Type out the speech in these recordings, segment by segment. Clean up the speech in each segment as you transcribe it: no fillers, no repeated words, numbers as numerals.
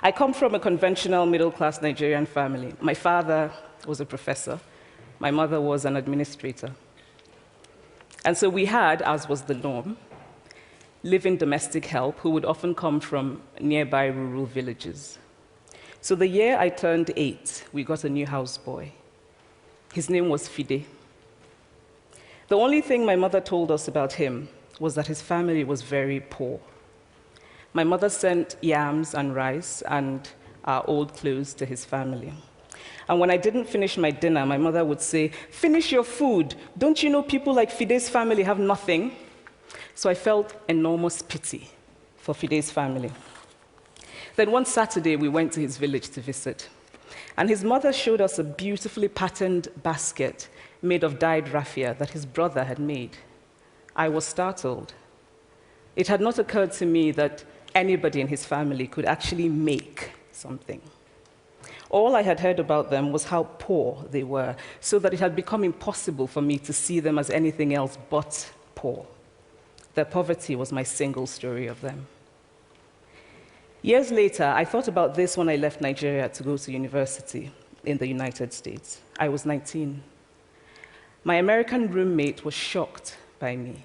I come from a conventional middle-class Nigerian family. My father was a professor. My mother was an administrator. And so we had, as was the norm, live-in domestic help who would often come from nearby rural villages. So the year I turned 8, we got a new houseboy. His name was Fide. The only thing my mother told us about him was that his family was very poor. My mother sent yams and rice and our old clothes to his family. And when I didn't finish my dinner, my mother would say, "Finish your food. Don't you know people like Fide's family have nothing?" So I felt enormous pity for Fide's family. Then one Saturday, we went to his village to visit. And his mother showed us a beautifully patterned basket made of dyed raffia that his brother had made. I was startled. It had not occurred to me that anybody in his family could actually make something. All I had heard about them was how poor they were, so that it had become impossible for me to see them as anything else but poor. Their poverty was my single story of them. Years later, I thought about this when I left Nigeria to go to university in the United States. I was 19. My American roommate was shocked by me.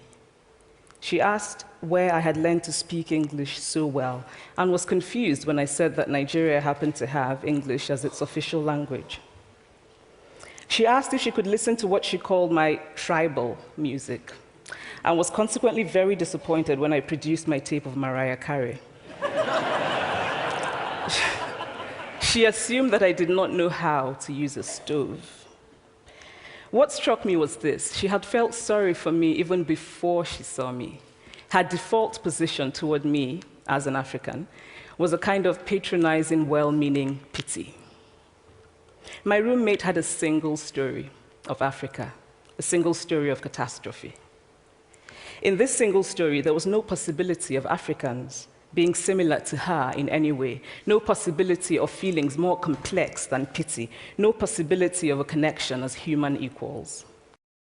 She asked where I had learned to speak English so well and was confused when I said that Nigeria happened to have English as its official language. She asked if she could listen to what she called my tribal music and was consequently very disappointed when I produced my tape of Mariah Carey. She assumed that I did not know how to use a stove. What struck me was this: she had felt sorry for me even before she saw me. Her default position toward me, as an African, was a kind of patronizing, well-meaning pity. My roommate had a single story of Africa, a single story of catastrophe. In this single story, there was no possibility of Africans being similar to her in any way, no possibility of feelings more complex than pity, no possibility of a connection as human equals.